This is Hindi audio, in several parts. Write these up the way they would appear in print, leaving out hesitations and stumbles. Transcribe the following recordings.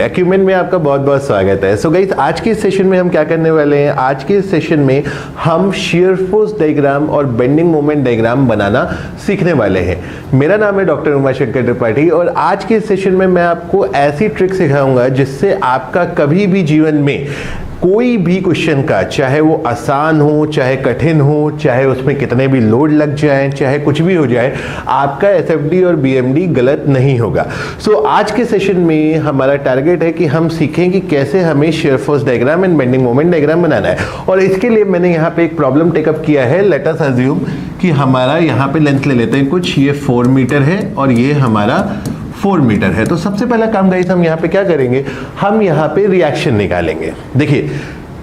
एक्यूमेन में आपका बहुत बहुत स्वागत है। सो गाइस, आज के सेशन में हम क्या करने वाले हैं? आज के सेशन में हम शियर फोर्स डायग्राम और बेंडिंग मोमेंट डायग्राम बनाना सीखने वाले हैं। मेरा नाम है डॉक्टर उमाशंकर त्रिपाठी और आज के सेशन में मैं आपको ऐसी ट्रिक सिखाऊंगा जिससे आपका कभी भी जीवन में कोई भी क्वेश्चन का, चाहे वो आसान हो, चाहे कठिन हो, चाहे उसमें कितने भी लोड लग जाए, चाहे कुछ भी हो जाए, आपका एसएफडी और बीएमडी गलत नहीं होगा। सो आज के सेशन में हमारा टारगेट है कि हम सीखें कि कैसे हमें shear force diagram and bending moment diagram बनाना है। और इसके लिए मैंने यहाँ पे एक प्रॉब्लम टेकअप किया है। लेट अस अज्यूम कि हमारा यहाँ पे लेंथ ले लेते हैं कुछ, ये 4 मीटर है और ये हमारा 4 मीटर है। तो सबसे पहला काम गाइस हम यहाँ पे क्या करेंगे, हम यहाँ पे रिएक्शन निकालेंगे। देखिए,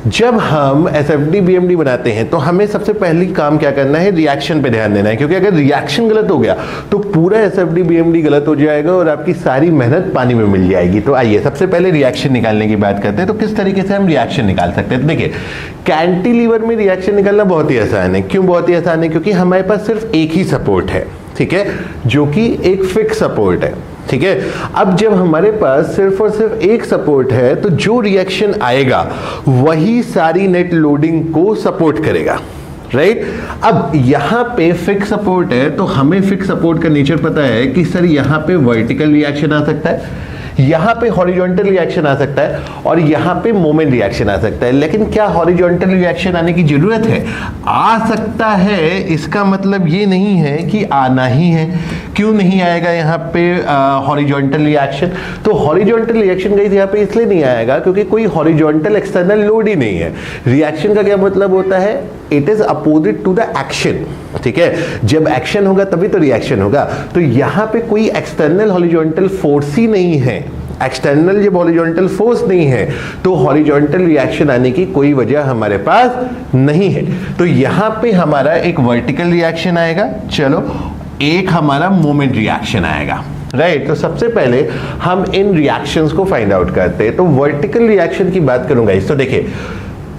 जब हम एसएफडी बीएमडी बनाते हैं तो हमें सबसे पहली काम क्या करना है, रिएक्शन पे ध्यान देना है, क्योंकि अगर रिएक्शन गलत हो गया तो पूरा एसएफडी बीएमडी गलत हो जाएगा और आपकी सारी मेहनत पानी में मिल जाएगी। तो आइए सबसे पहले रिएक्शन निकालने की बात करते हैं। तो किस तरीके से हम रिएक्शन निकाल सकते हैं? तो देखिए, कैंटिलीवर में रिएक्शन निकालना बहुत ही आसान है। क्यों बहुत ही आसान है? क्योंकि हमारे पास सिर्फ एक ही सपोर्ट है, ठीक है, जो कि एक फिक्स सपोर्ट है, ठीक है। अब जब हमारे पास सिर्फ और सिर्फ एक सपोर्ट है तो जो रिएक्शन आएगा वही सारी नेट लोडिंग को सपोर्ट करेगा, राइट। अब यहां पे फिक्स सपोर्ट है तो हमें फिक्स सपोर्ट का नेचर पता है कि सर यहां पे वर्टिकल रिएक्शन आ सकता है, यहां पे हॉरिजॉन्टल रिएक्शन आ सकता है और यहां पे मोमेंट रिएक्शन आ सकता है। लेकिन क्या हॉरिजॉन्टल रिएक्शन आने की जरूरत है? आ सकता है, इसका मतलब ये नहीं है कि आना ही है। क्यों नहीं आएगा यहाँ पे हॉरिजॉन्टल रिएक्शन? तो हॉरिजॉन्टल रिएक्शन गाइस यहाँ पे इसलिए नहीं आएगा क्योंकि कोई हॉरिजॉन्टल एक्सटर्नल लोड ही नहीं है। रिएक्शन का क्या मतलब होता है? It is opposite to the action, ठीक है। जब एक्शन होगा तभी तो रिएक्शन होगा। तो यहाँ पे कोई एक्सटर्नल हॉरिजॉन्टल फोर्स ही नहीं है। एक्सटर्नल जब हॉरिजॉन्टल फोर्स नहीं है तो हॉरिजॉन्टल रिएक्शन आने की कोई वजह हमारे पास नहीं है। तो यहाँ पे हमारा एक वर्टिकल रिएक्शन आएगा, चलो, एक हमारा मोमेंट रिएक्शन आएगा, राइट। तो सबसे पहले हम इन रिएक्शंस को फाइंड आउट करते हैं। तो वर्टिकल रिएक्शन की बात करूंगा इस, तो देखिए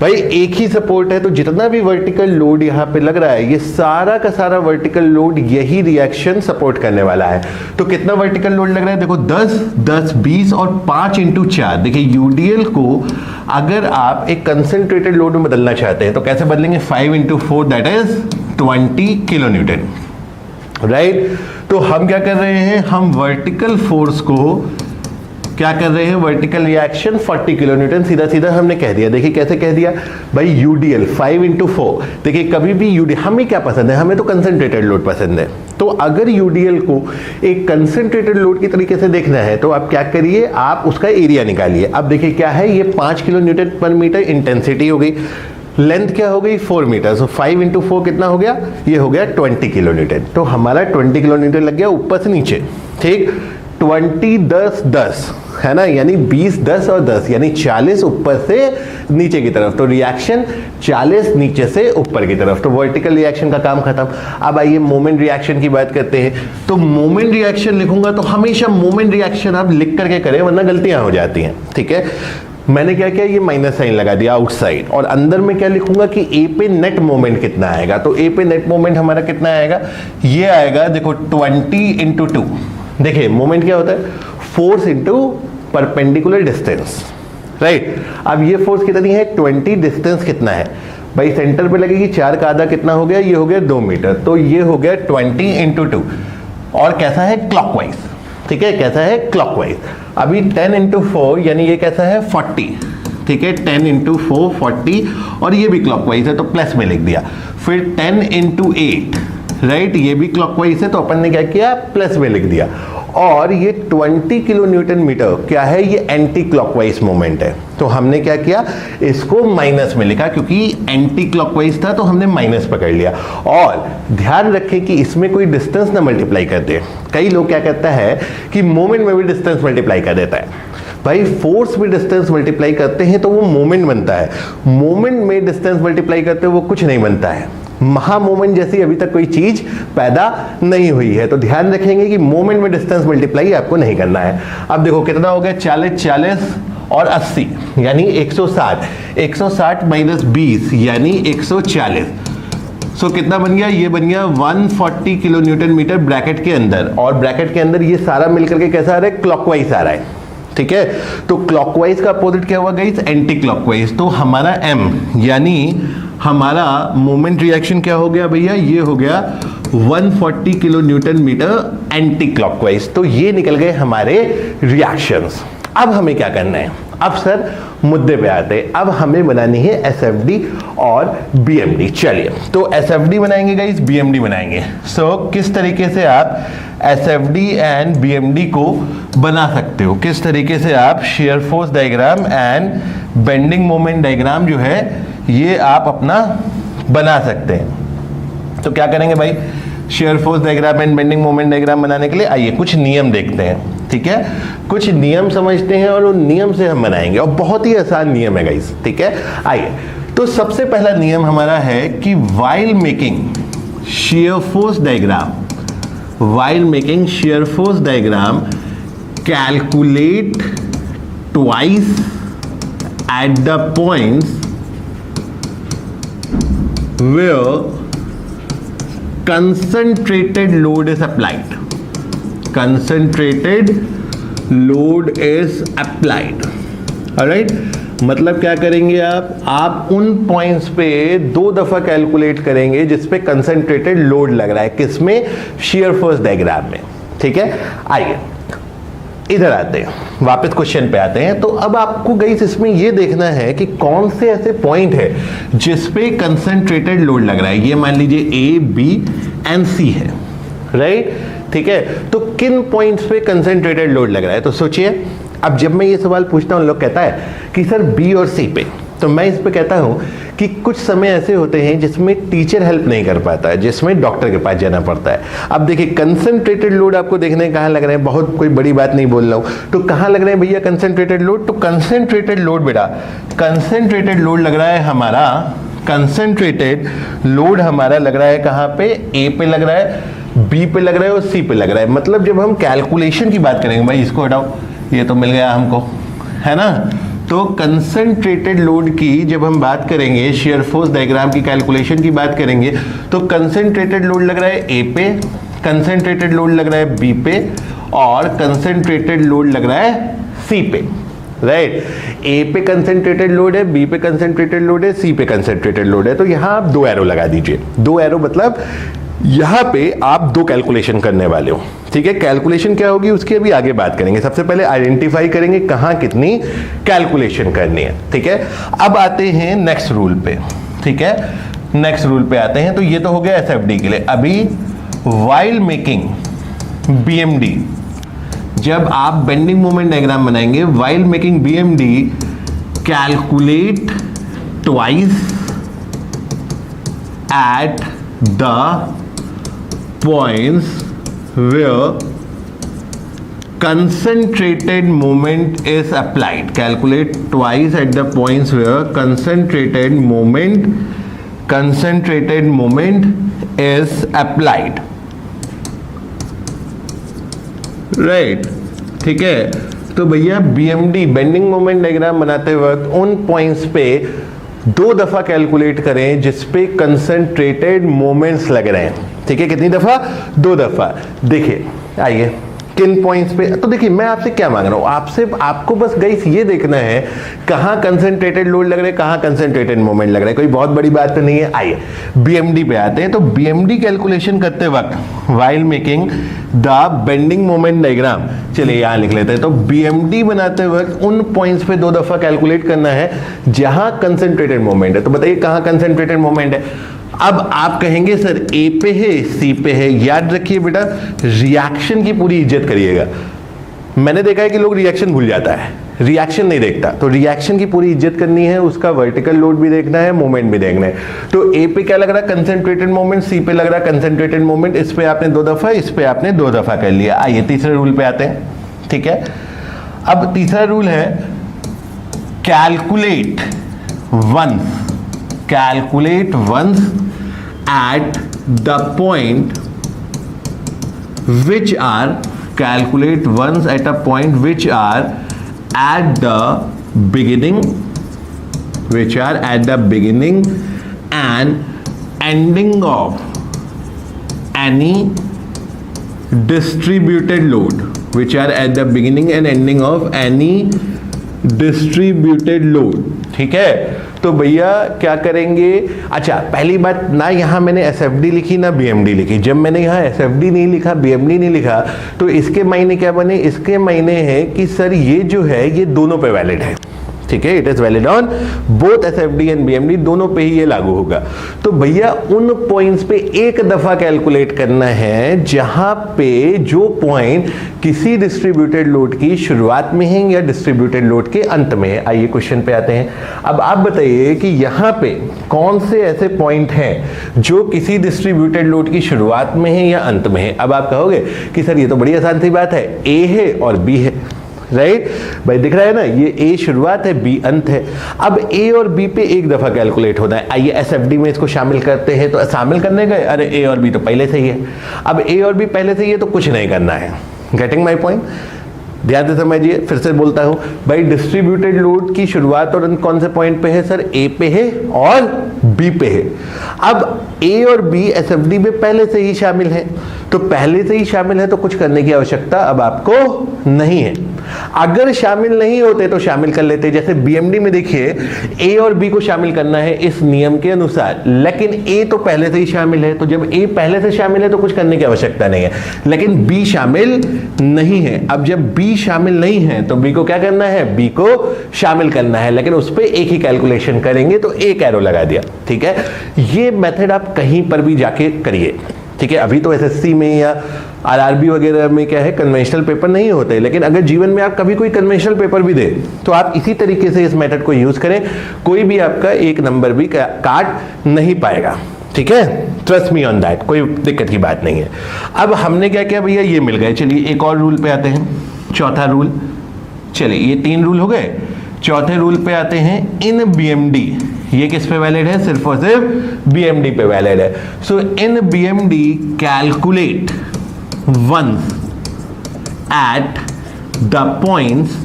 भाई एक ही सपोर्ट है तो जितना भी वर्टिकल लोड यहाँ पे लग रहा है ये सारा का सारा वर्टिकल लोड यही रिएक्शन सपोर्ट करने वाला है। तो कितना वर्टिकल लोड लग रहा है? देखो 10, 10, 20 और 5 इंटू 4। देखिए यूडीएल को अगर आप एक कंसेंट्रेटेड लोड में बदलना चाहते हैं तो कैसे बदलेंगे? 5 into 4 that is 20 kilo Newton, right. तो हम क्या कर रहे हैं, हम वर्टिकल फोर्स को क्या कर रहे हैं, वर्टिकल रिएक्शन 40 किलो न्यूटन, सीधा सीधा हमने कह दिया। देखिए कैसे कह दिया भाई, यूडीएल 5 इंटू 4। देखिए कभी भी यूडीएल, हमें क्या पसंद है, हमें तो कंसंट्रेटेड लोड पसंद है। तो अगर यूडीएल को एक कंसंट्रेटेड लोड की तरीके से देखना है तो आप क्या करिए, आप उसका एरिया निकालिए। अब देखिए क्या है, ये 5 किलो न्यूटन पर मीटर इंटेंसिटी हो गई, लेंथ क्या हो गई 4 मीटर। सो 5 इंटू 4 कितना हो गया? ये हो गया 20 किलो न्यूटन। तो हमारा 20 किलो न्यूटन लग गया ऊपर से नीचे, ठीक। 20, 10, 10 है ना, यानी 20, 10 और 10 यानी 40 ऊपर से नीचे की तरफ। तो रिएक्शन 40 नीचे से ऊपर की तरफ। तो वर्टिकल रिएक्शन का काम खत्म। अब आइए मोमेंट रिएक्शन की बात करते हैं। तो मोमेंट रिएक्शन लिखूंगा तो हमेशा मोमेंट रिएक्शन आप लिख करके करें वरना गलतियां हो जाती हैं, ठीक है। मैंने क्या किया, ये माइनस साइन लगा दिया आउटसाइड, और अंदर में क्या लिखूंगा कि ए पे नेट मोमेंट कितना आएगा। तो ए पे नेट मोमेंट हमारा कितना आएगा? ये आएगा देखो 20 इंटू 2। देखिए मोमेंट क्या होता है, force into perpendicular distance, right. अब ये फोर्स कितनी है 20, डिस्टेंस कितना है भाई, सेंटर पे लगेगी, 4 का आधा कितना हो गया, ये हो गया 2 मीटर। तो ये हो गया 20 इंटू 2 और कैसा है, क्लॉकवाइज, ठीक है, कैसा है, क्लॉकवाइज। अभी 10 इंटू 4 यानी ये कैसा है 40, ठीक है, 10 इंटू 4 40 और ये भी क्लॉकवाइज है तो प्लस में लिख दिया। फिर 10 इंटू 8, राइट, ये भी क्लॉकवाइज है तो अपन ने क्या किया, प्लस में लिख दिया। और ये 20 किलो न्यूटन मीटर क्या है, ये एंटी क्लॉकवाइज मोमेंट है तो हमने क्या किया, इसको माइनस में लिखा, क्योंकि एंटी क्लॉकवाइज था तो हमने माइनस पकड़ लिया। और ध्यान रखें कि इसमें कोई डिस्टेंस ना मल्टीप्लाई कर दे। कई लोग क्या कहता है कि मोमेंट में भी डिस्टेंस मल्टीप्लाई कर देता है। भाई फोर्स में डिस्टेंस मल्टीप्लाई करते हैं तो वो मोमेंट बनता है, मोमेंट में डिस्टेंस मल्टीप्लाई करते हैं वो कुछ नहीं बनता है। महा मोमेंट जैसी अभी तक कोई चीज पैदा नहीं हुई है। तो ध्यान रखेंगे कि मोमेंट में डिस्टेंस मल्टीप्लाई आपको नहीं करना है। अब देखो कितना हो गया, 40, 40 और 80 यानी 160, 160 माइनस 20 यानी 140। सो कितना बन गया, ये बन गया 140 किलो न्यूटन मीटर ब्रैकेट के अंदर। और ब्रैकेट के अंदर ये सारा मिलकर के कैसा आ रहा है, क्लॉकवाइज आ रहा है, ठीक है। तो क्लॉकवाइज का अपोजिट क्या हुआ गाइस, एंटी क्लॉकवाइज। तो हमारा m यानी हमारा मोमेंट रिएक्शन क्या हो गया भैया, ये हो गया 140 kilo newton metre anti clockwise. तो ये निकल गए हमारे रिएक्शंस। अब हमें क्या करना है, अब सर मुद्दे पे आते हैं। अब हमें बनानी है एसएफडी और बीएमडी। चलिए तो एसएफडी बनाएंगे गाइस, बीएमडी बनाएंगे। सो किस तरीके से आप एसएफडी एंड बीएमडी को बना सकते हो, किस तरीके से आप shear force diagram and bending moment diagram जो है ये आप अपना बना सकते हैं। तो क्या करेंगे भाई, shear force diagram and bending moment diagram बनाने के लिए आइए कुछ नियम देखते हैं। ठीक है, कुछ नियम समझते हैं और उन नियम से हम बनाएंगे, और बहुत ही आसान नियम है गाइस। ठीक है, आइए। तो सबसे पहला नियम हमारा है कि while making shear force diagram, while making shear force diagram calculate twice at the points where concentrated load is applied. Concentrated load is applied. Alright? मतलब क्या करेंगे आप उन पॉइंट्स पे 2 दफा कैलकुलेट करेंगे जिसपे कंसंट्रेटेड लोड लग रहा है, किसमें, शेयर फोर्स डायग्राम में। ठीक है, आइए इधर आते हैं, वापस क्वेश्चन पे आते हैं। तो अब आपको गाइस इसमें ये देखना है कि कौन से ऐसे पॉइंट है जिसपे कंसंट्रेटेड लोड लग रहा है। ये मान लीजिए ए, बी एंड सी है, राइट। ठीक है, तो किन पॉइंट्स पे कंसंट्रेटेड लोड लग रहा है। तो सोचिए, अब जब मैं ये सवाल पूछता हूँ, लोग कहता है कि सर बी और सी पे, तो मैं इस पे कहता हूँ कि कुछ समय ऐसे होते हैं जिसमें टीचर हेल्प नहीं कर पाता है, जिसमें डॉक्टर के पास जाना पड़ता है। अब देखिए कंसंट्रेटेड लोड आपको देखने कहाँ लग रहे हैं, बहुत कोई बड़ी बात नहीं बोल रहा हूँ। तो कहाँ लग रहे हैं भैया कंसंट्रेटेड लोड, तो कंसंट्रेटेड लोड बेटा, कंसंट्रेटेड लोड लग रहा है हमारा, कंसंट्रेटेड लोड हमारा लग रहा है कहाँ पे, ए पे लग रहा है, बी पे लग रहा है और सी पे लग रहा है। मतलब जब हम कैलकुलेशन की बात करेंगे, भाई इसको हटाओ, ये तो मिल गया हमको, है ना। तो कंसंट्रेटेड लोड की जब हम बात करेंगे, शेयर फोर्स डायग्राम की कैलकुलेशन की बात करेंगे, तो कंसंट्रेटेड लोड लग रहा है ए पे, कंसंट्रेटेड लोड लग रहा है बी पे और कंसंट्रेटेड लोड लग रहा है सी पे, राइट। ए पे कंसंट्रेटेड लोड है, बी पे कंसंट्रेटेड लोड है, सी पे कंसंट्रेटेड लोड है। तो यहां आप 2 एरो लगा दीजिए, 2 एरो मतलब यहां पे आप 2 कैलकुलेशन करने वाले हो। ठीक है, कैलकुलेशन क्या होगी उसकी अभी आगे बात करेंगे। सबसे पहले आइडेंटिफाई करेंगे कहां कितनी कैलकुलेशन करनी है। ठीक है, अब आते हैं नेक्स्ट रूल पे। ठीक है, नेक्स्ट रूल पे आते हैं। तो ये तो हो गया एसएफडी के लिए। अभी व्हाइल मेकिंग बीएमडी, जब आप बेंडिंग मोमेंट डायग्राम बनाएंगे, while making BMD calculate twice at the points where concentrated moment is applied. Calculate twice at the points where concentrated moment is applied. Right? ठीक है, तो भैया BMD बेंडिंग मोमेंट डायग्राम बनाते वक्त उन पॉइंट्स पे 2 दफा कैलकुलेट करें जिसपे कंसंट्रेटेड मोमेंट्स लग रहे हैं। ठीक है, कितनी दफा, 2 दफा। देखिए आइए किन पॉइंट्स पे, तो देखिए मैं आपसे क्या मांग रहा हूं, आपको बस गाइस ये देखना है कहां कंसंट्रेटेड लोड लग रहा है, कहां कंसंट्रेटेड मोमेंट लग रहा है, कोई बहुत बड़ी बात तो नहीं है। आइए बीएमडी पे आते हैं। तो बीएमडी कैलकुलेशन करते वक्त while making the bending moment diagram, चलिए यहां लिख लेते हैं। तो बीएमडी बनाते वक्त उन पॉइंट्स पे 2 दफा कैलकुलेट करना है जहां कंसंट्रेटेड मोमेंट है। तो बताइए कहां कंसंट्रेटेड मोमेंट है। अब आप कहेंगे सर ए पे है, सी पे है। याद रखिए बेटा, रिएक्शन की पूरी इज्जत करिएगा। मैंने देखा है कि लोग रिएक्शन भूल जाता है, रिएक्शन नहीं देखता। तो रिएक्शन की पूरी इज्जत करनी है, उसका वर्टिकल लोड भी देखना है, मोमेंट भी देखना है। तो ए पे क्या लग रहा है, कंसंट्रेटेड मोमेंट, सी पे लग रहा है कंसंट्रेटेड मोमेंट। इस पे आपने 2 दफा, इस पे आपने 2 दफा कर लिया। आइए तीसरे रूल पे आते हैं। ठीक है, अब तीसरा रूल है calculate once at the point which are, calculate ones at a point which are at the beginning and ending of any distributed load, which are at the beginning and ending of any distributed load. ठीक है, तो भैया क्या करेंगे, अच्छा पहली बात ना यहाँ मैंने एसएफडी लिखी ना बीएमडी लिखी। जब मैंने यहाँ एसएफडी नहीं लिखा बीएमडी नहीं लिखा तो इसके मायने क्या बने, इसके मायने हैं कि सर ये जो है ये दोनों पे वैलिड है। ठीक है, it is valid on both SFD and BMD, दोनों पे ही ये लागू होगा। तो भैया उन पॉइंट्स पे एक दफा कैलकुलेट करना है जहां पे जो पॉइंट किसी डिस्ट्रीब्यूटेड लोड की शुरुआत में है या डिस्ट्रीब्यूटेड लोड के अंत में है। आइए क्वेश्चन पे आते हैं। अब आप बताइए कि यहां पे कौन से ऐसे पॉइंट हैं जो किसी डिस्ट्रीब्यूटेड लोड की शुरुआत में है या अंत में है। अब आप कहोगे कि सर ये तो बड़ी आसान सी बात है, ए है और बी है, राइट भाई, दिख रहा है ना, ये ए शुरुआत है बी अंत है। अब ए और बी पे एक दफा कैलकुलेट होना है। आइए एसएफडी में इसको शामिल करते हैं। तो शामिल करने गए, अरे ए और बी तो पहले से ही है। अब ए और बी पहले से ही है तो कुछ नहीं करना है। गेटिंग माय पॉइंट, ध्यान से समझिए, फिर से बोलता हूं भाई, डिस्ट्रीब्यूटेड लोड की शुरुआत और कौन से पॉइंट पे है सर, ए पे है और बी पे है। अब ए और बी एसएफडी में पहले से ही शामिल है, तो पहले से ही शामिल है तो कुछ करने की आवश्यकता अब आपको नहीं है। अगर शामिल नहीं होते तो शामिल कर लेते। जैसे बीएमडी में देखिए ए और बी को शामिल करना है इस नियम के अनुसार, लेकिन ए तो पहले से ही शामिल है, तो जब ए पहले से शामिल है तो कुछ करने की आवश्यकता नहीं है। लेकिन बी शामिल नहीं है। अब जब बी शामिल नहीं है तो बी को क्या करना है, बी को शामिल करना है, लेकिन उस पर एक ही कैलकुलेशन करेंगे तो एक एरो लगा दिया। ठीक है, ये मेथड आप कहीं पर भी जाके करिए। ठीक है, अभी तो एसएससी में या आरआरबी वगैरह में क्या है, कन्वेंशनल पेपर नहीं होते, लेकिन अगर जीवन में आप कभी कोई कन्वेंशनल पेपर भी दे तो आप इसी तरीके से इस मेथड को यूज करें, कोई भी आपका एक नंबर भी काट नहीं पाएगा। ठीक है, ट्रस्ट मी ऑन दैट, कोई दिक्कत की बात नहीं है। अब हमने क्या किया भैया, ये मिल गए। चलिए एक और रूल पे आते हैं, चौथा रूल। चलिए ये 3 रूल हो गए, चौथे रूल पे आते हैं। इन बीएमडी, ये किस पे वैलिड है, सिर्फ और सिर्फ बीएमडी पे वैलिड है। So in BMD calculate once at the points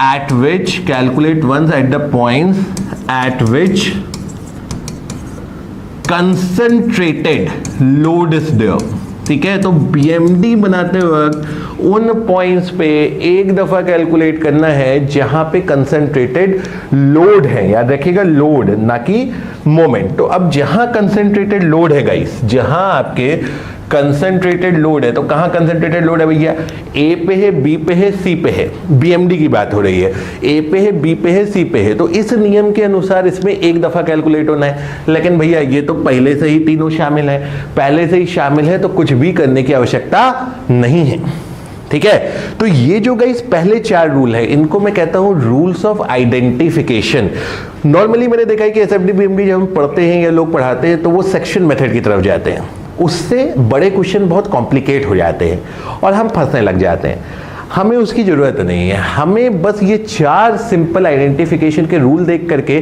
at which, calculate once at the points at which concentrated load is there. ठीक है, तो बीएमडी बनाते वक्त उन पॉइंट्स पे एक दफा कैलकुलेट करना है जहां पे कंसंट्रेटेड लोड है। याद रखिएगा, लोड ना कि मोमेंट। तो अब जहां कंसंट्रेटेड लोड है गाइस, जहां आपके कंसंट्रेटेड लोड है, तो कहां कंसंट्रेटेड लोड है भैया, ए पे है, बी पे है, सी पे है। बीएमडी की बात हो रही है, ए पे है, बी पे है, सी पे है। तो इस नियम के अनुसार इसमें एक दफा कैलकुलेट होना है। लेकिन भैया ये तो पहले से ही तीनों शामिल है, पहले से ही शामिल है, तो कुछ भी करने की आवश्यकता नहीं है। ठीक है, तो ये जो गाइस पहले 4 रूल है, इनको मैं कहता हूं रूल्स ऑफ आइडेंटिफिकेशन। नॉर्मली मैंने देखा है कि एसएफडी बीएमडी जब हम पढ़ते हैं या लोग पढ़ाते हैं तो वो सेक्शन मेथड की तरफ जाते हैं, उससे बड़े क्वेश्चन बहुत कॉम्प्लिकेट हो जाते हैं और हम फंसने लग जाते हैं। हमें उसकी जरूरत नहीं है, हमें बस ये 4 सिंपल आइडेंटिफिकेशन के रूल देख करके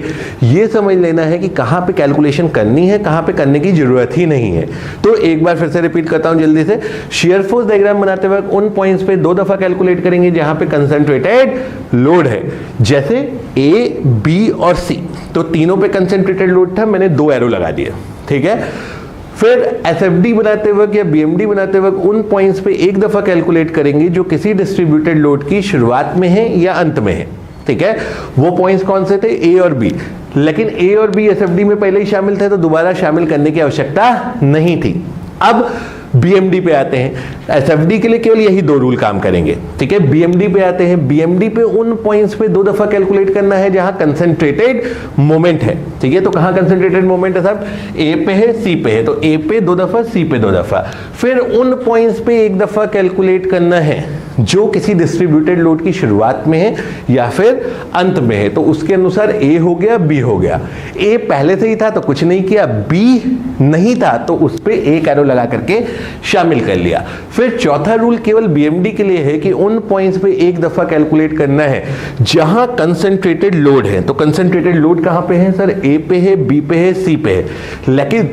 ये समझ लेना है कि कहाँ पे कैलकुलेशन करनी है, कहाँ पे करने की जरूरत ही नहीं है। तो एक बार फिर से रिपीट करता हूं जल्दी से। शियर फोर्स डायग्राम बनाते वक्त उन पॉइंट्स पे 2 दफा कैलकुलेट करेंगे जहां पे कंसंट्रेटेड लोड है, जैसे ए, बी और सी। तो तीनों पे कंसंट्रेटेड लोड था, मैंने 2 एरो लगा दिए। ठीक है, फिर एसएफडी बनाते वक्त या बीएमडी बनाते वक्त उन पॉइंट्स पे एक दफा कैलकुलेट करेंगे जो किसी डिस्ट्रीब्यूटेड लोड की शुरुआत में है या अंत में है। ठीक है, वो पॉइंट्स कौन से थे, ए और बी। लेकिन ए और बी एसएफडी में पहले ही शामिल थे तो दोबारा शामिल करने की आवश्यकता नहीं थी। अब बीएमडी पे आते हैं, एसएफडी के लिए केवल यही 2 रूल काम करेंगे। ठीक है, बीएमडी पे आते हैं। बीएमडी पे उन पॉइंट्स पे 2 दफा कैलकुलेट करना है जहां कंसंट्रेटेड मोमेंट है। ठीक है, तो कहां कंसंट्रेटेड मोमेंट है साहब, ए पे है, सी पे है, तो ए पे 2 दफा, सी पे 2 दफा। फिर उन पॉइंट्स पे एक दफा कैलकुलेट करना है जो किसी डिस्ट्रीब्यूटेड लोड की शुरुआत में है या फिर अंत में है। तो उसके अनुसार ए हो गया, बी हो गया। ए पहले से ही था तो कुछ नहीं किया, बी नहीं था तो उस पे एक एरो लगा करके शामिल कर लिया। फिर चौथा रूल केवल बीएमडी के लिए है कि उन पॉइंट्स पे एक दफा कैलकुलेट करना है जहां कंसंट्रेटेड लोड है। तो कंसंट्रेटेड लोड कहां पे है सर, ए पे है, बी पे है, सी पे है। लेकिन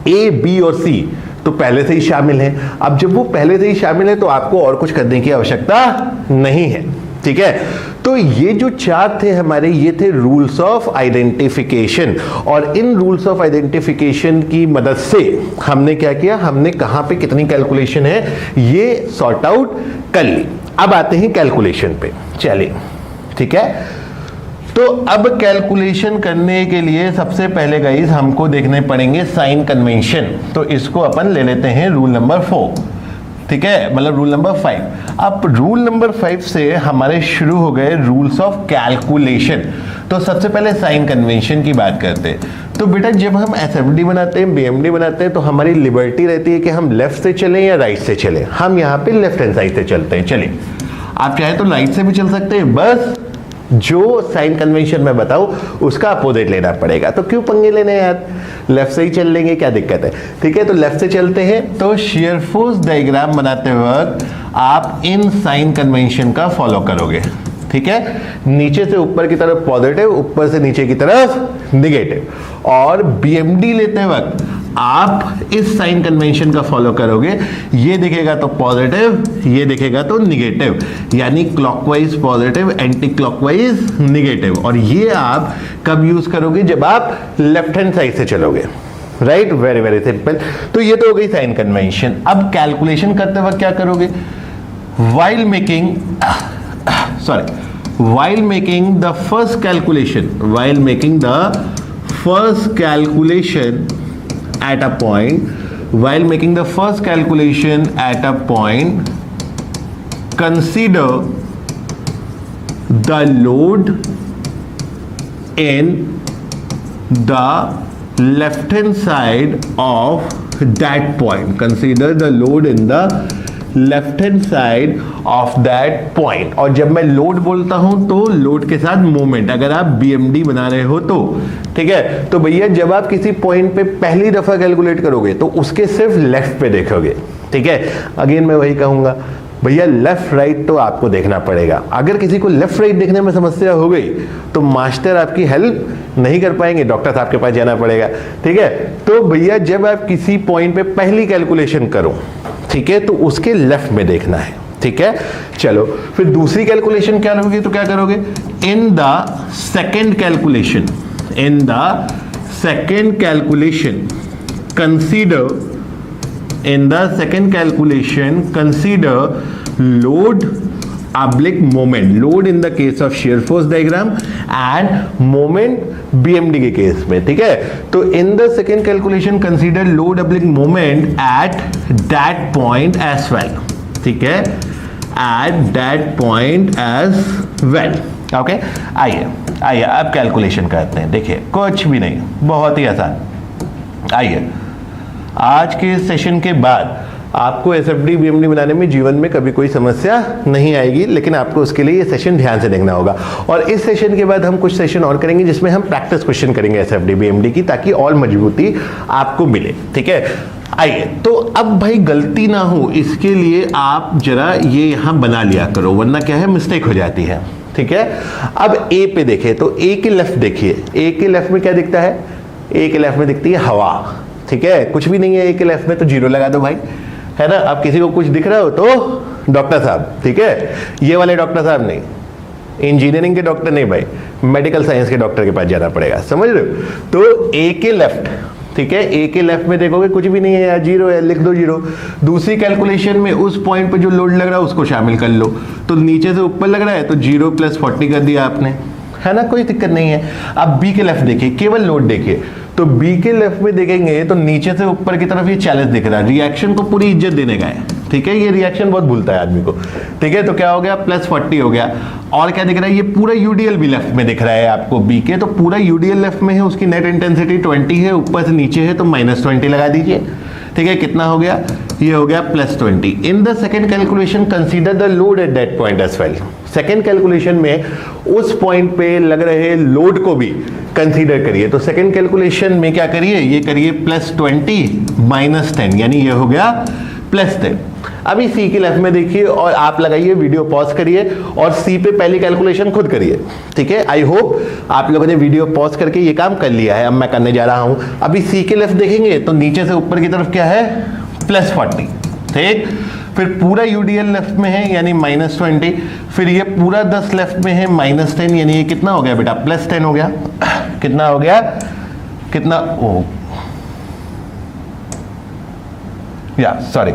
ए, बी और सी तो पहले से ही शामिल है। अब जब वो पहले से ही शामिल है तो आपको और कुछ करने की आवश्यकता नहीं है। ठीक है, तो ये जो चार थे हमारे, ये थे रूल्स ऑफ आइडेंटिफिकेशन, और इन रूल्स ऑफ आइडेंटिफिकेशन की मदद से हमने क्या किया, हमने कहां पे कितनी कैलकुलेशन है ये सॉर्ट आउट कर ली। अब आते हैं कैलकुलेशन पे, चलिए ठीक है। तो अब कैलकुलेशन करने के लिए सबसे पहले गाइस हमको देखने पड़ेंगे साइन कन्वेंशन, तो इसको अपन ले लेते हैं रूल नंबर 4, ठीक है, मतलब रूल नंबर 5। अब रूल नंबर 5 से हमारे शुरू हो गए रूल्स ऑफ कैलकुलेशन। तो सबसे पहले साइन कन्वेंशन की बात करते हैं। तो बेटा जब हम एसएफडी बनाते हैं, बीएमडी बनाते हैं, तो हमारी लिबर्टी रहती है कि हम लेफ्ट से चलें या राइट से चलें। हम यहाँ पे लेफ्ट हैंड साइड से चलते हैं, चलिए। आप चाहे तो राइट से भी चल सकते हैं, बस जो साइन कन्वेंशन में बताऊं उसका अपोजिट लेना पड़ेगा। तो क्यों पंगे लेने यार, लेफ्ट से ही चल लेंगे, क्या दिक्कत है, ठीक है। तो लेफ्ट से चलते हैं। तो शेयर फोर्स डायग्राम बनाते वक्त आप इन साइन कन्वेंशन का फॉलो करोगे, ठीक है। नीचे से ऊपर की तरफ पॉजिटिव, ऊपर से नीचे की तरफ निगेटिव। और बीएमडी लेते वक्त आप इस साइन कन्वेंशन का फॉलो करोगे, ये दिखेगा तो पॉजिटिव, ये दिखेगा तो निगेटिव, यानी clockwise positive, anti clockwise negative. और ये आप कब यूज करोगे, जब आप लेफ्ट हैंड साइड से चलोगे, राइट। Very very simple. तो ये तो हो गई साइन कन्वेंशन। अब कैलकुलेशन करते वक्त क्या करोगे, while making the first calculation at a point, consider the load in the left hand side of that point. Consider the load in the left hand side of that point. और जब मैं लोड बोलता हूं तो लोड के साथ मोमेंट, अगर आप बीएमडी बना रहे हो तो, ठीक है। तो भैया जब आप किसी पॉइंट पे पहली दफा कैलकुलेट करोगे तो उसके सिर्फ लेफ्ट पे देखोगे, ठीक है। अगेन मैं वही कहूंगा, भैया लेफ्ट राइट तो आपको देखना पड़ेगा। अगर किसी को लेफ्ट राइट देखने में समस्या हो गई तो मास्टर आपकी हेल्प नहीं कर पाएंगे, डॉक्टर साहब के पास जाना पड़ेगा, ठीक है। तो भैया जब आप किसी पॉइंट पे पहली कैलकुलेशन करो, ठीक है, तो उसके लेफ्ट में देखना है, ठीक है। चलो फिर दूसरी कैलकुलेशन क्या होगी, तो क्या करोगे, इन the second calculation consider load oblique moment, load in the case of shear force diagram and moment BMD के केस में, ठीक है। तो in the second calculation consider load oblique moment at that point as well, ठीक है, at that point as well, okay. आइए अब कैलकुलेशन करते हैं। देखिए कुछ भी नहीं, बहुत ही आसान। आइए आज के सेशन के बाद आपको एसएफडी बीएमडी बनाने में जीवन में कभी कोई समस्या नहीं आएगी, लेकिन आपको उसके लिए ये सेशन ध्यान से देखना होगा। और इस सेशन के बाद हम कुछ सेशन और करेंगे जिसमें हम प्रैक्टिस क्वेश्चन करेंगे एसएफडी बीएमडी की, ताकि और मजबूती आपको मिले, ठीक है। आइए तो अब भाई गलती ना हो इसके लिए आप जरा ये यहां बना लिया करो, वरना क्या है मिस्टेक हो जाती है, ठीक है। अब ए पे देखें तो ए के लेफ्ट देखिए, ए के लेफ्ट में क्या दिखता है, ए के लेफ्ट में दिखती है हवा, ठीक है। कुछ भी नहीं है ए के लेफ्ट में तो जीरो लगा दो भाई, है ना। अब किसी को कुछ दिख रहा हो तो डॉक्टर साहब, ठीक है, ये वाले डॉक्टर साहब नहीं, इंजीनियरिंग के डॉक्टर नहीं भाई, मेडिकल साइंस के डॉक्टर के पास जाना पड़ेगा, समझ रहे हो। तो ए के लेफ्ट, ठीक है, ए के लेफ्ट में देखोगे कुछ भी नहीं है यार, जीरो है, लिख दो जीरो। दूसरी कैलकुलेशन में उस पॉइंट पे जो लोड लग रहा है उसको शामिल कर लो, तो नीचे से ऊपर लग रहा है तो 0 + 40 कर दिया आपने, है ना, कोई दिक्कत नहीं है। अब बी के लेफ्ट देखिए, केवल लोड देखिए, तो बी के लेफ्ट में देखेंगे तो नीचे से ऊपर की तरफ ये 40 दिख रहा है, रिएक्शन को पूरी इज्जत देने का है, ठीक है। ये रिएक्शन बहुत भूलता है आदमी को, ठीक है। तो क्या हो गया, +40 हो गया। और क्या दिख रहा है, ये पूरा यूडीएल भी लेफ्ट में दिख रहा है आपको बी के, तो पूरा यूडीएल लेफ्ट में है, उसकी नेट इंटेंसिटी 20 है, ऊपर से नीचे है तो -20 लगा दीजिए, ठीक है। कितना हो गया, ये हो गया +20। In the second calculation consider the load at that point as well. Second calculation में उस पॉइंट पे लग रहे लोड को भी कंसीडर करिए। तो सेकेंड कैलकुलेशन में क्या करिए, ये करिए +20 -10, यानी ये हो गया +10। अभी सी के लेफ्ट में देखिए और आप लगाइए, वीडियो पॉज करिए और सी पे पहली कैलकुलेशन खुद करिए, ठीक है। आई होप आप लोगों ने वीडियो पॉज करके ये काम कर लिया है। अब मैं करने जा रहा हूं। अभी सी के लेफ्ट देखेंगे तो नीचे से ऊपर की तरफ क्या है, +40, ठीक। फिर पूरा यूडीएल लेफ्ट में है यानी -20, फिर ये पूरा 10 लेफ्ट में है -10 यानी ये कितना हो गया बेटा +10 हो गया। कितना हो गया, कितना सॉरी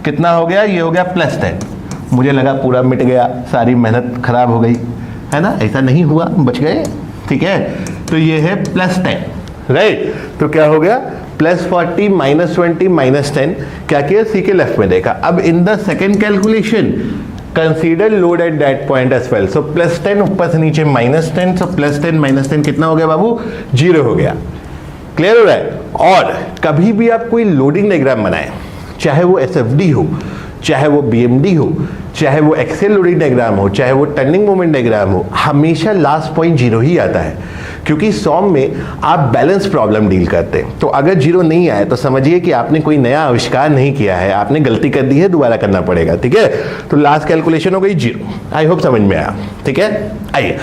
कितना हो गया, ये हो गया +10। मुझे लगा पूरा मिट गया, सारी मेहनत खराब हो गई, है ना, ऐसा नहीं हुआ, बच गए। ठीक है, तो ये है +10, राइट। तो क्या हो गया +40 -20 -10, क्या किया सी के लेफ्ट में देखा। अब in the second calculation consider load at that point as well, so +10 ऊपर से नीचे -10, सो +10 -10 कितना हो गया बाबू, 0 हो गया। क्लियर हो रहा है। और कभी भी आप कोई लोडिंग डायग्राम बनाएं, चाहे वो एसएफडी हो, चाहे वो बीएमडी हो, चाहे वो एक्सेल लोडिंग डायग्राम हो, चाहे वो टर्निंग मोमेंट डायग्राम हो, हमेशा लास्ट पॉइंट 0 ही आता है, क्योंकि सॉम में आप बैलेंस प्रॉब्लम डील करते हैं। तो अगर 0 नहीं आए तो समझिए कि आपने कोई नया आविष्कार नहीं किया है, आपने गलती कर दी है, दोबारा करना पड़ेगा। ठीक है, तो लास्ट कैलकुलेशन हो गई 0। आई होप समझ में आया। ठीक है, आइए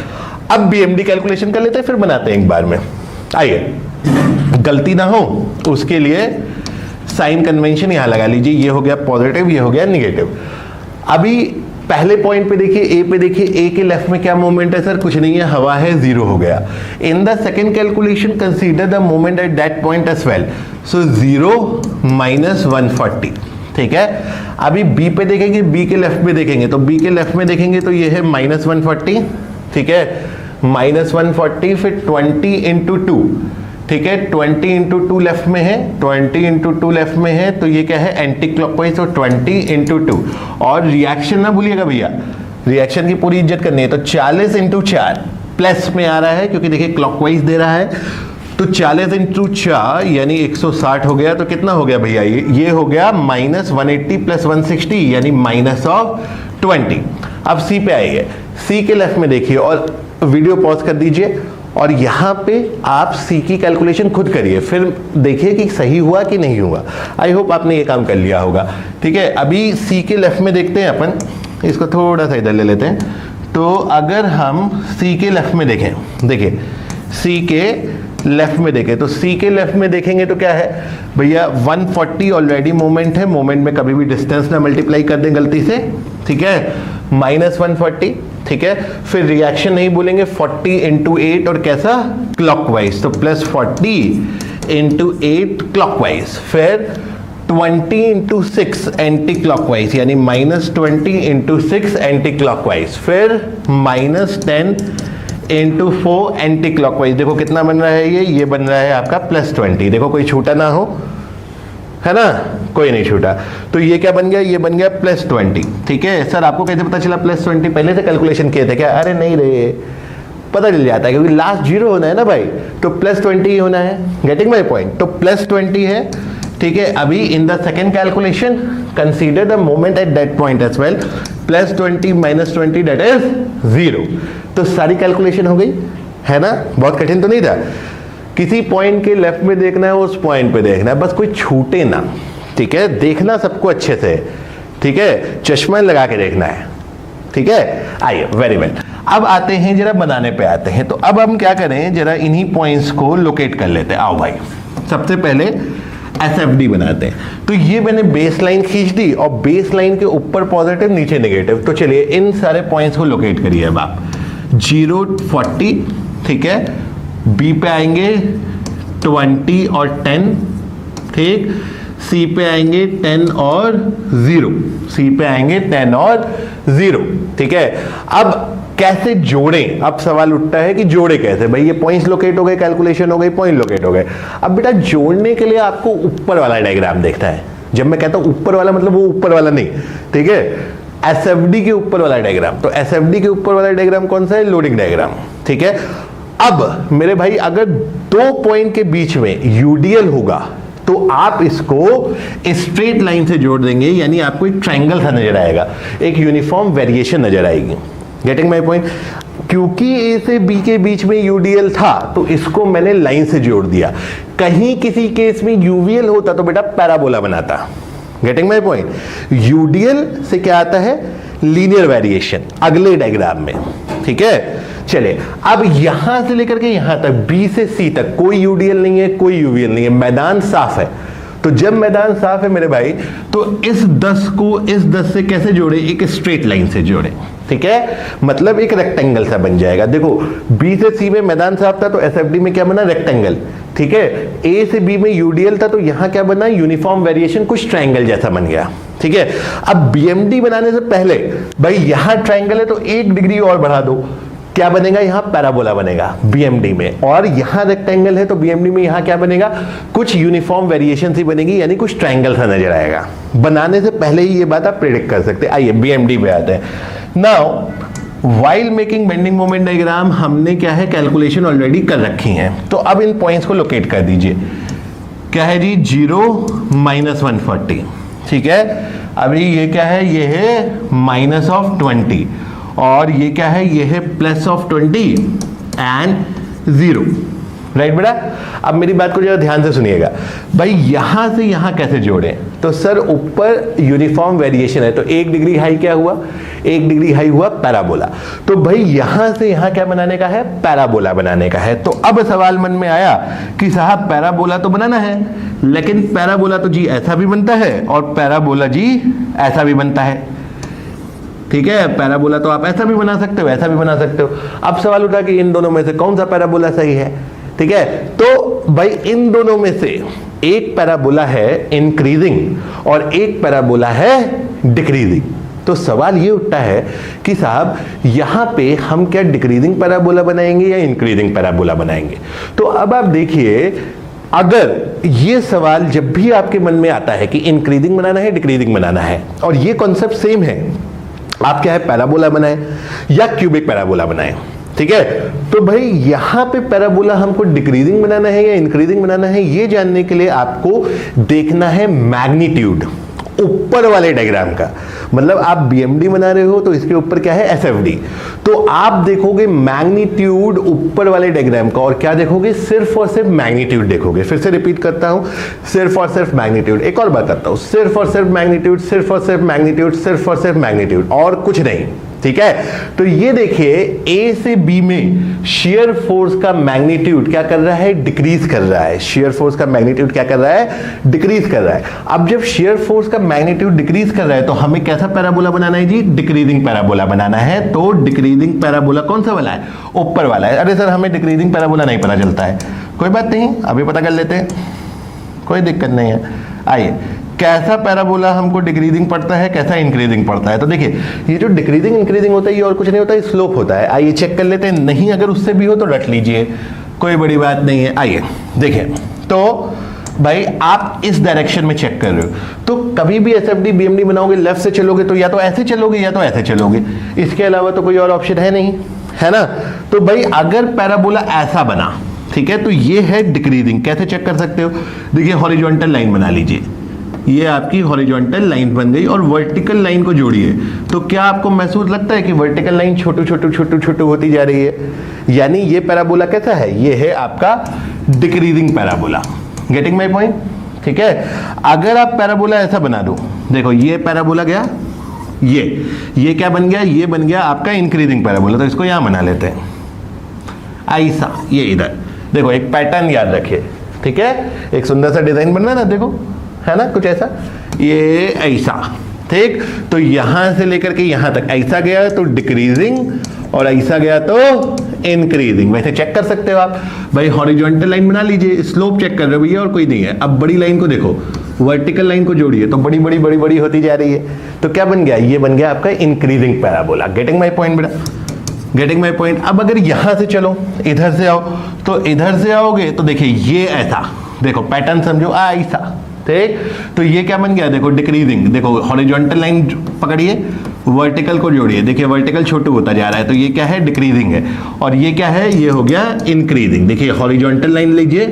अब बीएमडी कैलकुलेशन कर लेते हैं, फिर बनाते हैं एक बार में। आइए, गलती ना हो उसके लिए साइन कन्वेंशन यहां लगा लीजिए, ये हो गया पॉजिटिव, ये हो गया निगेटिव। अभी पहले पॉइंट पे देखिए, ए पे देखिए, ए के लेफ्ट में क्या मोमेंट है सर, कुछ नहीं है, हवा है, 0 हो गया। In the second calculation consider the moment at that point as well, so 0 -140। ठीक है, अभी बी पे देखेंगे, बी के लेफ्ट में देखेंगे, तो बी के लेफ्ट में देखेंगे तो ये है -140। ठीक है, -140, फिर 20 × 2। ठीक है, 20 × 2 लेफ्ट में है, 20 × 2 लेफ्ट में है, तो ये क्या है एंटी क्लॉकवाइज, तो 20 × 2। और रिएक्शन ना भूलिएगा भैया, रिएक्शन की पूरी इज्जत करनी है, तो 40 × 4 प्लस में आ रहा है, क्योंकि देखिए क्लॉकवाइज दे रहा है, तो 40 × 4 यानी 160 हो गया। तो कितना हो गया भैया, ये हो गया -180 + 160 यानी -20। अब सी पे आइए, सी के लेफ्ट में देखिए और वीडियो पॉज कर दीजिए और यहां पे आप सी की कैलकुलेशन खुद करिए, फिर देखिए कि सही हुआ कि नहीं हुआ। आई होप आपने ये काम कर लिया होगा। ठीक है, अभी सी के लेफ्ट में देखते हैं अपन, इसको थोड़ा सा इधर ले लेते हैं। तो अगर हम सी के लेफ्ट में देखें, देखिए सी के लेफ्ट में देखें, तो सी के लेफ्ट में देखेंगे तो क्या है भैया 140 ऑलरेडी मोमेंट है, मोमेंट में कभी भी डिस्टेंस ना मल्टीप्लाई कर दें गलती से। ठीक है, -140। ठीक है, फिर रिएक्शन नहीं बोलेंगे, 40 × 8 और कैसा क्लॉकवाइज, तो +40 × 8 क्लॉकवाइज, फिर 20 × 6 एंटी क्लॉकवाइज यानी -20 × 6 एंटी क्लॉकवाइज, फिर -10 × 4 एंटी क्लॉकवाइज। देखो कितना बन रहा है, ये बन रहा है आपका +20। देखो कोई छूटा ना हो, है ना, कोई नहीं छूटा। तो ये क्या बन गया, ये बन गया +20। ठीक है, सर आपको कैसे पता चला +20, पहले से कैलकुलेशन किए थे क्या? अरे नहीं रे, पता चल जाता है, क्योंकि लास्ट 0 होना है ना भाई, तो +20 ही होना है। गेटिंग माय पॉइंट, तो +20 है। ठीक है, अभी in the second calculation consider the moment at that point as well, +20 -20 that is 0। तो सारी कैलकुलेशन हो गई, है ना, बहुत कठिन तो नहीं था। किसी पॉइंट के लेफ्ट में देखना है, उस पॉइंट पे देखना है, बस कोई छूटे ना। ठीक है, देखना सबको अच्छे से, ठीक है, चश्मा लगा के देखना है। ठीक है, आइए, वेरी वेल। अब आते हैं जरा बनाने पे आते हैं। तो अब हम क्या करें, जरा इन्हीं पॉइंट्स को लोकेट कर लेते हैं। आओ भाई, सबसे पहले एसएफडी बनाते हैं। तो ये मैंने बेस लाइन खींच दी और बेस लाइन के ऊपर पॉजिटिव, नीचे नेगेटिव। तो चलिए इन सारे पॉइंट्स को लोकेट करिए। अब आप 0 40, ठीक है, बी पे आएंगे 20 और 10, ठीक, सी पे आएंगे 10 और 0, सी पे आएंगे 10 और 0। ठीक है, अब कैसे जोड़ें? अब सवाल उठता है कि जोड़े कैसे? भाई ये पॉइंट्स लोकेट हो गए, कैलकुलेशन हो गई, पॉइंट लोकेट हो गए। अब बेटा जोड़ने के लिए आपको ऊपर वाला डायग्राम देखता है। जब मैं कहता हूं ऊपर वाला, मतलब वो ऊपर वाला नहीं, ठीक है, एसएफडी के ऊपर वाला डायग्राम। तो एसएफडी के ऊपर वाला डायग्राम कौन सा है? Loading diagram. ठीक है, अब मेरे भाई अगर दो पॉइंट के बीच में यूडीएल होगा तो आप इसको स्ट्रेट लाइन से जोड़ देंगे, यानी आपको एक ट्रायंगल सा नजर आएगा, एक यूनिफॉर्म वेरिएशन नजर आएगी। Getting my point? क्योंकि ए से बी के बीच में यूडीएल था तो इसको मैंने लाइन से जोड़ दिया। कहीं किसी केस में यूवीएल होता तो बेटा पैराबोला बनाता। Getting my point? यूडीएल से क्या आता है? लीनियर वेरिएशन अगले डायग्राम में। ठीक है, चलिए अब यहां से लेकर के यहां तक, बी से सी तक कोई यूडीएल नहीं है, कोई यूवीएल नहीं है, मैदान साफ है। तो जब मैदान साफ है मेरे भाई, तो इस 10 को इस 10 से कैसे जोड़े, एक स्ट्रेट लाइन से जोड़े, ठीक है, मतलब एक रेक्टेंगल सा बन जाएगा। देखो बी से सी में मैदान साफ था तो एसएफडी में क्या बना, रेक्टेंगल, ठीक है। ए से बी में यूडीएल था तो यहां क्या बना, यूनिफॉर्म वेरिएशन, कुछ ट्रायंगल जैसा बन गया, ठीक है। अब बीएमडी बनाने से पहले भाई यहां ट्रायंगल है तो 1 डिग्री और बढ़ा दो, क्या बनेगा, यहां पैराबोला बनेगा बीएमडी में, और यहां रेक्टेंगल है तो बीएमडी में यहां क्या बनेगा, कुछ यूनिफॉर्म वेरिएशन सी बनेगी, यानी कुछ ट्रायंगल सा नजर आएगा। बनाने से पहले ही ये बात आप प्रेडिक्ट कर सकते हैं। आइए बीएमडी पे आते हैं। Now while making bending moment diagram हमने क्या है, कैलकुलेशन ऑलरेडी कर रखी है, तो अब इन पॉइंट्स को लोकेट कर दीजिए। क्या है जी, 0 -140, ठीक है। अभी ये क्या है, ये है -20, और ये क्या है, ये है +20 एंड 0, राइट बेटा। अब मेरी बात को जरा ध्यान से सुनिएगा भाई, यहां से यहां कैसे जोड़ें, तो सर ऊपर यूनिफॉर्म वेरिएशन है तो 1 डिग्री हाई क्या हुआ, 1 डिग्री हाई हुआ पैराबोला। तो भाई यहां से यहां क्या बनाने का है, पैराबोला बनाने का है। तो अब सवाल मन में आया कि साहब पैराबोला तो बनाना है, लेकिन पैराबोला तो जी ऐसा भी बनता है और पैराबोला जी ऐसा भी बनता है, ठीक है। पैराबोला तो आप ऐसा भी बना सकते हो, ऐसा भी बना सकते हो। अब सवाल उठा कि इन दोनों में से कौन सा पैराबोला सही है, ठीक है। तो भाई इन दोनों में से एक पैराबोला है इंक्रीजिंग और एक पैराबोला है डिक्रीजिंग। तो सवाल ये उठता है कि साहब यहां पे हम क्या डिक्रीजिंग पैराबोला बनाएंगे या इंक्रीजिंग पैराबोला बनाएंगे। तो अब आप देखिए, अगर ये सवाल जब भी आपके मन में आता है कि इंक्रीजिंग बनाना है डिक्रीजिंग बनाना है और ये कॉन्सेप्ट सेम है, आप क्या है पैराबोला बनाएं या क्यूबिक पैराबोला बनाएं, ठीक है। तो भाई यहां पे पैराबोला हमको डिक्रीजिंग बनाना है या इंक्रीजिंग बनाना है, ये जानने के लिए आपको देखना है मैग्नीट्यूड ऊपर वाले डायग्राम का। मतलब आप बीएमडी बना रहे हो तो इसके ऊपर क्या है, एसएफडी, तो आप देखोगे मैग्नीट्यूड ऊपर वाले डायग्राम का, और क्या देखोगे, सिर्फ और सिर्फ मैग्नीट्यूड देखोगे। फिर से रिपीट करता हूं, सिर्फ और सिर्फ मैग्नीट्यूड। एक और बात करता हूं, सिर्फ और सिर्फ मैग्नीट्यूड, सिर्फ और सिर्फ मैग्नीट्यूड, सिर्फ और सिर्फ मैग्नीट्यूड, और कुछ नहीं, ठीक है। तो ये देखिए ए से बी में शियर फोर्स का मैग्नीट्यूड क्या कर रहा है, डिक्रीज कर रहा है। शियर फोर्स का मैग्नीट्यूड क्या कर रहा है, डिक्रीज कर रहा है। अब जब शियर फोर्स का मैग्नीट्यूड डिक्रीज कर रहा है तो हमें कैसा पैराबोला बनाना है जी, डिक्रीजिंग पैराबोला बनाना है। तो डिक्रीजिंग पैराबोला कौन सा वाला है, ऊपर वाला है। अरे सर हमें डिक्रीजिंग पैराबोला नहीं पता चलता है, कोई बात नहीं, अभी पता कर लेते हैं, कोई दिक्कत नहीं है। आइए, कैसा पैराबोला हमको डिक्रीजिंग पड़ता है, कैसा इंक्रीजिंग पड़ता है। तो देखिए ये जो डिक्रीजिंग इंक्रीजिंग होता है ये और कुछ नहीं होता है, स्लोप होता है। आइए चेक कर लेते हैं, नहीं अगर उससे भी हो तो रट लीजिए, कोई बड़ी बात नहीं है। आइए देखिए, तो भाई आप इस डायरेक्शन में चेक कर रहे हो, तो कभी भी एसएफडी बीएमडी बनाओगे लेफ्ट से चलोगे तो या तो ऐसे चलोगे या तो ऐसे चलोगे, इसके अलावा तो कोई और ऑप्शन है नहीं, है ना। तो भाई अगर पैराबोला ऐसा बना, ठीक है, तो ये है डिक्रीजिंग। कैसे चेक कर सकते हो, देखिए हॉरिजॉन्टल लाइन बना लीजिए, ये आपकी हॉरिजॉन्टल लाइन बन गई, और वर्टिकल लाइन को जोड़िए। तो क्या आपको महसूस लगता है कि वर्टिकल लाइन छोटू छोटू छोटू छोटू होती जा रही है, यानी ये पैराबोला कैसा है, ये है आपका decreasing parabola. Getting my point, ठीक है। अगर आप पैराबोला ऐसा बना दो, देखो ये पैराबोला गया, ये क्या बन गया, ये बन गया आपका इंक्रीजिंग पैराबोला। तो इसको यहां बना लेते हैं ऐसा, ये इधर देखो, एक पैटर्न याद रखिए, ठीक है, एक सुंदर सा डिजाइन बनना ना, देखो है ना कुछ ऐसा, ये ऐसा, ठीक। तो यहां से लेकर के यहां तक ऐसा गया तो डिक्रीजिंग, और ऐसा गया तो इंक्रीजिंग। वैसे चेक कर सकते हो आप, भाई हॉरिजॉन्टल लाइन बना लीजिए, स्लोप चेक कर रहे हो भैया, और कोई नहीं है। अब बड़ी लाइन को देखो, वर्टिकल लाइन को जोड़िए तो बड़ी बड़ी बड़ी बड़ी होती जा रही है। तो क्या बन गया, ये बन गया आपका increasing parabola. Getting my point बेटा, गेटिंग माय पॉइंट। अब अगर यहां से चलो, इधर से आओ, तो इधर से आओगे तो देखिए ये ऐसा, देखो पैटर्न समझो, ऐसा, ठीक। तो ये क्या बन गया, देखो डिक्रीजिंग, देखो हॉरिजॉन्टल लाइन पकड़िए, वर्टिकल को जोड़िए, देखिए वर्टिकल छोटू होता जा रहा है, तो ये क्या है, डिक्रीजिंग है, और ये क्या है, ये हो गया इंक्रीजिंग। देखिए हॉरिजॉन्टल लाइन लीजिए,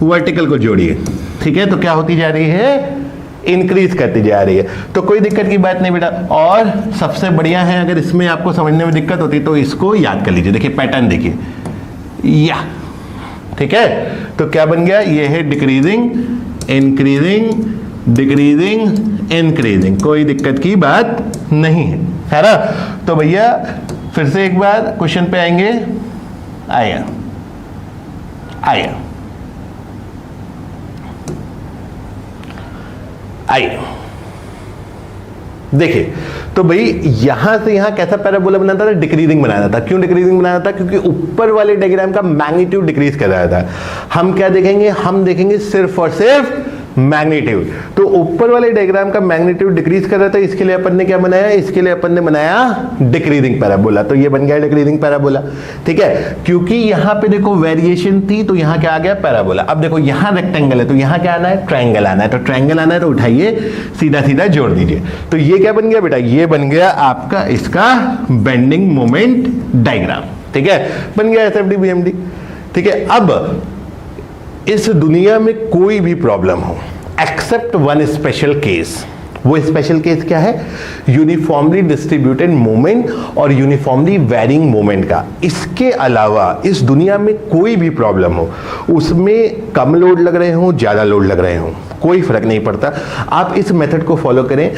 वर्टिकल को जोड़िए, ठीक है, तो क्या होती जा रही है, इंक्रीज करती जा रही है। तो कोई दिक्कत की बात नहीं बेटा। और सबसे बढ़िया है, अगर इसमें आपको समझने में दिक्कत होती तो इसको याद कर लीजिए, देखिए पैटर्न देखिए, या ठीक है। तो क्या बन गया, ये है डिक्रीजिंग, इंक्रीजिंग, डिक्रीजिंग, इंक्रीजिंग, कोई दिक्कत की बात नहीं है ना। तो भैया फिर से एक बार क्वेश्चन पे आएंगे, आया आया आइए देखिए, तो भाई यहां से यहां कैसा पैराबोला बनाता था? डिक्रीजिंग बनाना था। क्यों डिक्रीजिंग बनाना था? क्योंकि ऊपर वाले डायग्राम का मैग्नीट्यूड डिक्रीज कर रहा था। हम क्या देखेंगे? हम देखेंगे सिर्फ और सिर्फ मैग्नीट्यूड। तो ऊपर वाले डायग्राम का मैग्नीट्यूड डिक्रीज कर रहा था, इसके लिए अपन ने क्या बनाया? इसके लिए अपन ने बनाया डिक्रीजिंग पैराबोला। तो ये बन गया डिक्रीजिंग पैराबोला, ठीक है। क्योंकि यहां पे देखो वेरिएशन थी, तो यहां क्या आ गया? पैराबोला। अब देखो यहां रेक्टेंगल है, तो यहां क्या आना है? ट्रायंगल आना है। तो ट्रायंगल आना है तो उठाइए, सीधा सीधा जोड़ दीजिए। तो ये क्या बन गया बेटा? ये बन गया आपका इसका बेंडिंग मोमेंट डायग्राम, ठीक है। बन गया एसएफडी बीएमडी, ठीक है। अब इस दुनिया में कोई भी प्रॉब्लम हो, एक्सेप्ट वन स्पेशल केस, वो स्पेशल केस क्या है? यूनिफॉर्मली डिस्ट्रीब्यूटेड मोमेंट और यूनिफॉर्मली वेरिंग मोमेंट का। इसके अलावा इस दुनिया में कोई भी प्रॉब्लम हो, उसमें कम लोड लग रहे हो, ज्यादा लोड लग रहे हो, कोई फर्क नहीं पड़ता। आप इस मेथड को फॉलो करें,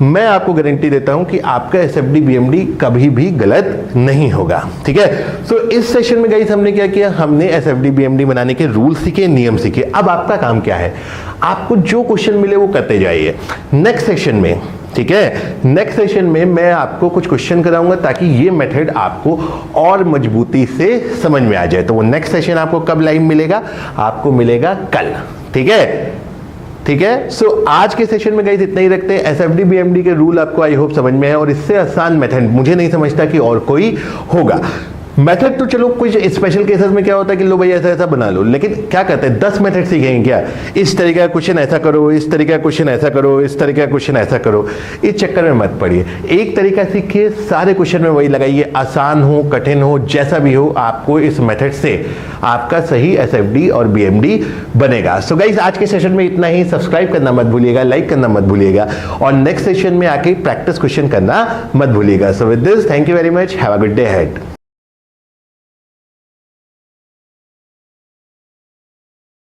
मैं आपको गारंटी देता हूं कि आपका एसएफडी बीएमडी कभी भी गलत नहीं होगा, ठीक है। तो इस सेशन में गाइस हमने क्या किया? हमने एसएफडी बीएमडी बनाने के रूल सीखे, नियम सीखे। अब आपका काम क्या है? आपको जो क्वेश्चन मिले वो करते जाइए। नेक्स्ट सेशन में, ठीक है, नेक्स्ट सेशन में मैं आपको कुछ क्वेश्चन कराऊंगा ताकि ये मेथड आपको और मजबूती से समझ में आ जाए। तो वो नेक्स्ट सेशन आपको कब लाइव मिलेगा? आपको मिलेगा कल, ठीक है, ठीक है। सो आज के सेशन में गाइस इतना ही रखते हैं। एसएफडी बीएमडी के रूल आपको आई होप समझ में है, और इससे आसान मेथड मुझे नहीं समझता कि और कोई होगा। मेथड तो चलो कुछ स्पेशल केसेस में क्या होता है कि लो भाई ऐसा ऐसा बना लो, लेकिन क्या करते हैं? 10 मेथड सीखेंगे क्या? इस तरीके का क्वेश्चन ऐसा करो, इस तरीके का क्वेश्चन ऐसा करो, इस तरीके का क्वेश्चन ऐसा करो। इस चक्कर में मत पड़िए, एक तरीका सीखिए, सारे क्वेश्चन में वही लगाइए। आसान हो, कठिन हो, जैसा भी हो, आपको इस मेथड से आपका सही एसएफडी और बीएमडी बनेगा। सो गाइस आज के सेशन में इतना ही। सब्सक्राइब करना मत भूलिएगा, लाइक करना मत भूलिएगा, और नेक्स्ट सेशन में आके प्रैक्टिस क्वेश्चन करना मत भूलिएगा। So with this, thank you very much, have a good day ahead.